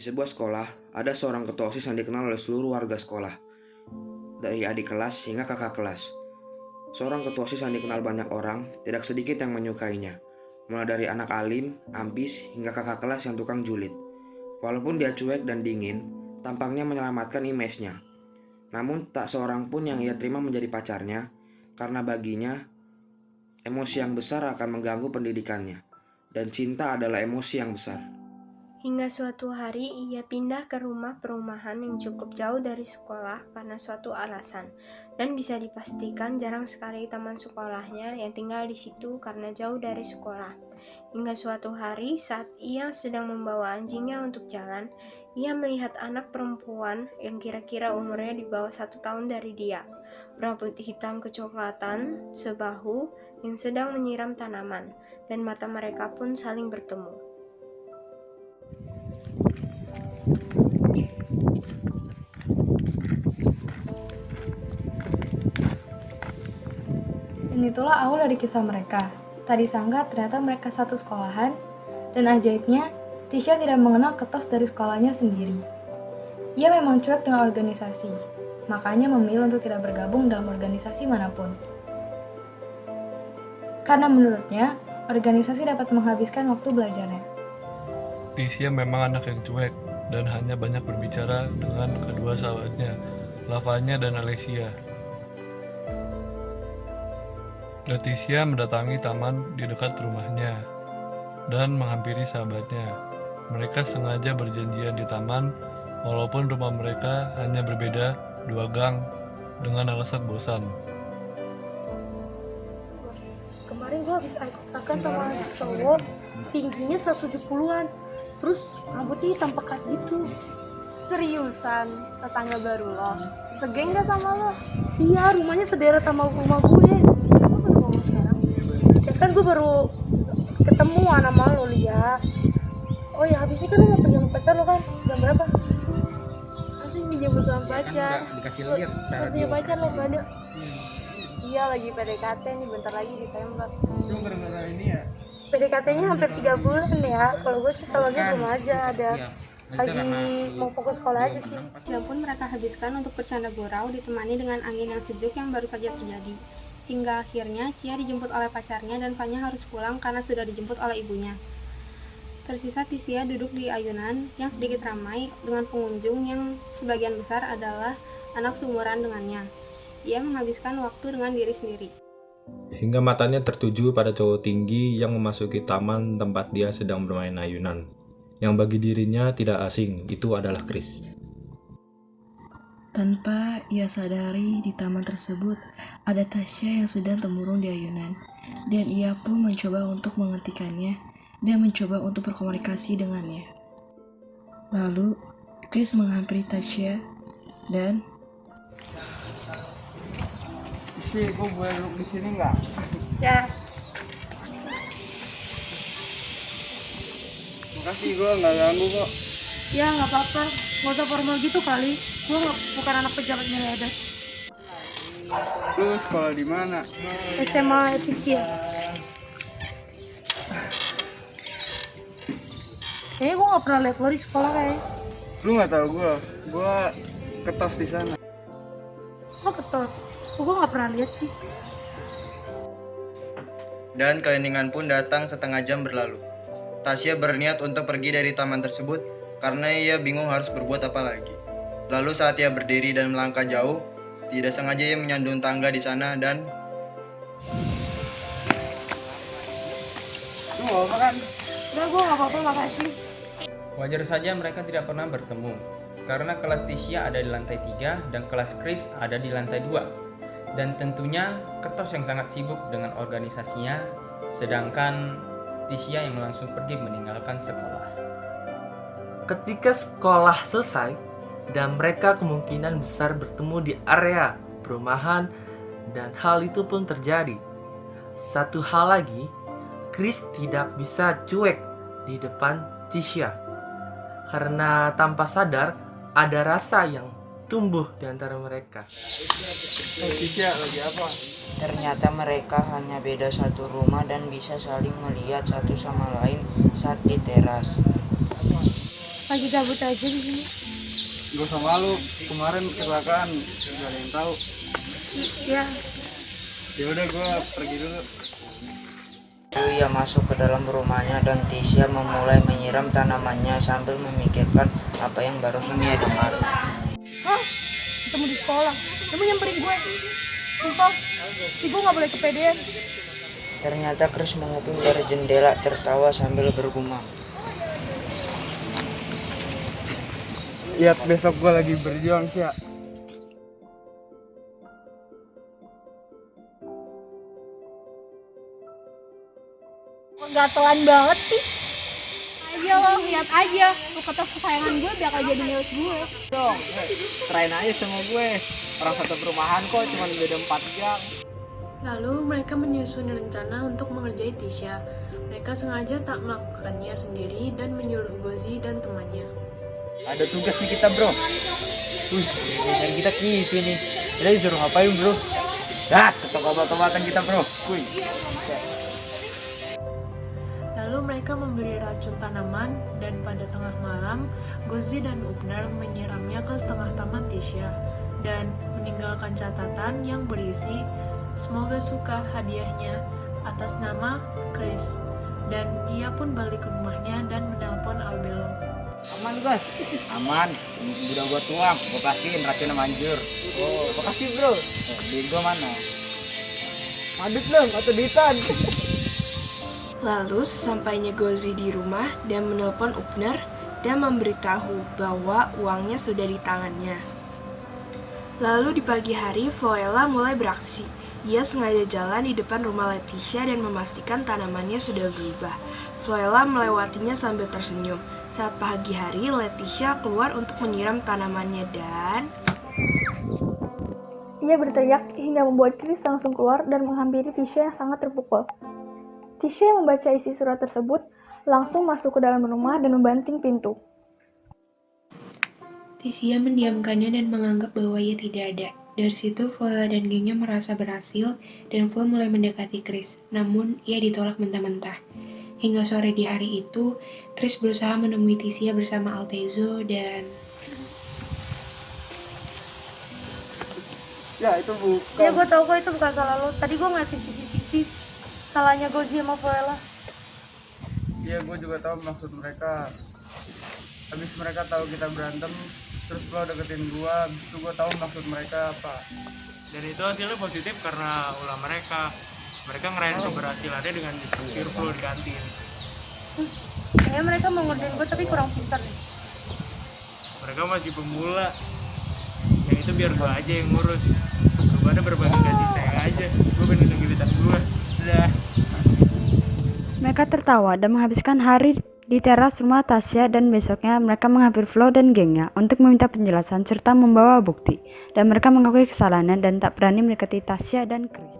Di sebuah sekolah, ada seorang ketua OSIS yang dikenal oleh seluruh warga sekolah, dari adik kelas hingga kakak kelas. Seorang ketua OSIS yang dikenal banyak orang, tidak sedikit yang menyukainya, mulai dari anak alim, ambis, hingga kakak kelas yang tukang julid. Walaupun dia cuek dan dingin, tampangnya menyelamatkan image-nya. Namun tak seorang pun yang ia terima menjadi pacarnya, karena baginya, emosi yang besar akan mengganggu pendidikannya, dan cinta adalah emosi yang besar. Hingga suatu hari ia pindah ke rumah perumahan yang cukup jauh dari sekolah karena suatu alasan. Dan bisa dipastikan jarang sekali teman sekolahnya yang tinggal di situ karena jauh dari sekolah. Hingga suatu hari saat ia sedang membawa anjingnya untuk jalan, ia melihat anak perempuan yang kira-kira umurnya di bawah 1 tahun dari dia. Berambut hitam kecoklatan, sebahu, yang sedang menyiram tanaman. Dan mata mereka pun saling bertemu. Dan itulah awal dari kisah mereka. Tak disangka ternyata mereka satu sekolahan, dan ajaibnya, Tisha tidak mengenal ketos dari sekolahnya sendiri. Ia memang cuek dengan organisasi, makanya memilih untuk tidak bergabung dalam organisasi manapun. Karena menurutnya, organisasi dapat menghabiskan waktu belajarnya. Tisha memang anak yang cuek dan hanya banyak berbicara dengan kedua sahabatnya, Lavanya dan Alessia. Leticia mendatangi taman di dekat rumahnya dan menghampiri sahabatnya. Mereka sengaja berjanjian di taman, walaupun rumah mereka hanya berbeda 2 gang dengan alasan bosan. Kemarin gue habis akan sama cowok tingginya 170-an, terus rambutnya hitam pekat gitu. Seriusan, tetangga baru lo? Segeng gak sama lo? Iya, rumahnya sederet sama rumah gue. Apa baru ngomong sekarang? Ya kan gue baru ketemuan sama lo, Lia. Oh ya, habis ini kan lo mau pergi sama pacar lo kan? Jam berapa? Asing dijemput sama pacar. Dikasih lihat cara Lo punya dia. pacar lo gak ada? Iya lagi PDKT nih, bentar lagi ditembak. Cuma gara-gara ini ya. PDKT-nya hampir 3 bulan ya. Kalau gue sih kalau dia belum aja ada. Iya. Lagi mau fokus sekolah aja sih. Jam pun mereka habiskan untuk bercanda gurau ditemani dengan angin yang sejuk yang baru saja terjadi. Hingga akhirnya Cia dijemput oleh pacarnya dan Fanya harus pulang karena sudah dijemput oleh ibunya. Tersisa Tisha duduk di ayunan yang sedikit ramai dengan pengunjung yang sebagian besar adalah anak seumuran dengannya. Ia menghabiskan waktu dengan diri sendiri. Hingga matanya tertuju pada cowok tinggi yang memasuki taman tempat dia sedang bermain ayunan. Yang bagi dirinya tidak asing, itu adalah Chris. Tanpa ia sadari, di taman tersebut ada Tasya yang sedang temurung di ayunan, dan ia pun mencoba untuk menghentikannya dan mencoba untuk berkomunikasi dengannya. Lalu, Chris menghampiri Tasya dan Isi, gue boleh duduk di sini nggak? Ya, Makasih, gue nggak ganggu kok. ya nggak apa-apa. Nggak usah formal gitu kali. Gue bukan anak pejabat ada. Lu sekolah di mana? SMA Efisien. Kayaknya gue nggak pernah lihat lo di sekolah kayaknya. Lu nggak tahu gue ketos di sana. Lo ketos. Gue nggak pernah lihat sih. Dan keheningan pun datang setengah jam berlalu. Tasya berniat untuk pergi dari taman tersebut karena ia bingung harus berbuat apa lagi. Lalu saat ia berdiri dan melangkah jauh, tidak sengaja ia menyandung tangga di sana dan mau apa kan? Udah, gue gak apa-apa, makasih. Wajar saja mereka tidak pernah bertemu, karena kelas Tisha ada di lantai 3 dan kelas Chris ada di lantai 2. Dan tentunya Ketos yang sangat sibuk dengan organisasinya, sedangkan Tisha yang langsung pergi meninggalkan sekolah. Ketika sekolah selesai, dan mereka kemungkinan besar bertemu di area perumahan, dan hal itu pun terjadi. Satu hal lagi, Chris tidak bisa cuek di depan Tisha, karena tanpa sadar ada rasa yang tumbuh di antara mereka. Tisha lagi apa? Ternyata mereka hanya beda satu rumah dan bisa saling melihat satu sama lain saat di teras. Lagi gabut aja di sini. Gak usah malu, kemarin kecelakaan, gak ada yang tahu. Ya. Ya udah gue pergi dulu. Ia masuk ke dalam rumahnya dan Tisha memulai menyiram tanamannya sambil memikirkan apa yang barusan ia dengar. Hah? Ketemu di sekolah. Kamu nyamperin gue. Sumpah, si gue gak boleh kepedean. Ternyata Chris menguping dari jendela tertawa sambil bergumam. Lihat besok gue lagi berjuang sih ya. Gatelan banget sih. Ayo lo, lihat aja. Lu Ketos kesayangan gue bakal jadi milik gue. Dong, terain aja sama gue. Orang satu perumahan kok, cuma beda 4 jam. Lalu mereka menyusun rencana untuk mengerjai Tisha. Mereka sengaja tak melakukannya sendiri dan menyuruh Gozi dan temannya. Ada tugas nih kita bro. Wih, dari kita kisi nih. Kita disuruh ngapain bro? Dah, ke toko obat-obatan kita bro. Wih. Lalu mereka membeli racun tanaman dan pada tengah malam, Gozi dan Upner menyiramnya ke setengah taman Tisha dan meninggalkan catatan yang berisi semoga suka hadiahnya atas nama Chris. Dan ia pun balik ke rumahnya dan menelpon Albelo. Aman guys, aman. Udah gua tuang, gua kasihin racunnya manjur. Oh, makasih bro. Duit gua mana? Madut dong, atau duitan. Lalu sesampainya Gozi di rumah dan menelpon Upner dan memberitahu bahwa uangnya sudah di tangannya. Lalu di pagi hari, Floella mulai beraksi. Ia sengaja jalan di depan rumah Leticia dan memastikan tanamannya sudah berubah. Floella melewatinya sambil tersenyum. Saat pagi hari, Leticia keluar untuk menyiram tanamannya dan... Ia berteriak hingga membuat Chris langsung keluar dan menghampiri Tisha yang sangat terpukul. Tisha yang membaca isi surat tersebut langsung masuk ke dalam rumah dan membanting pintu. Tisha mendiamkannya dan menganggap bahwa ia tidak ada. Dari situ, Floella dan gengnya merasa berhasil dan Flo mulai mendekati Chris. Namun, ia ditolak mentah-mentah. Hingga sore di hari itu, Chris berusaha menemui Tisha bersama Altezo dan... Ya, itu bukan. Ya, gue tau kok itu bukan salah lo. Tadi gue ngeliatin CCTV. Salahnya Gozi sama Floella. Iya, gue juga tahu maksud mereka. Habis mereka tahu kita berantem, terus lo deketin gue, habis itu gue tahu maksud mereka apa. Dan itu hasilnya positif karena ulah mereka. Mereka ngerayain keberhasilannya dengan dikasih Flo di kantin. Kayaknya mereka mau ngerjain gue tapi kurang pintar nih. Mereka masih pemula. Yang itu biar gue aja yang ngurus. Gue pada berbagi kasih sayang aja. Gue pengen ngegibitan gue. Udah. Mereka tertawa dan menghabiskan hari di teras rumah Tasya dan besoknya mereka menghampiri Flo dan gengnya untuk meminta penjelasan serta membawa bukti. Dan mereka mengakui kesalahannya dan tak berani mendekati Tasya dan Chris.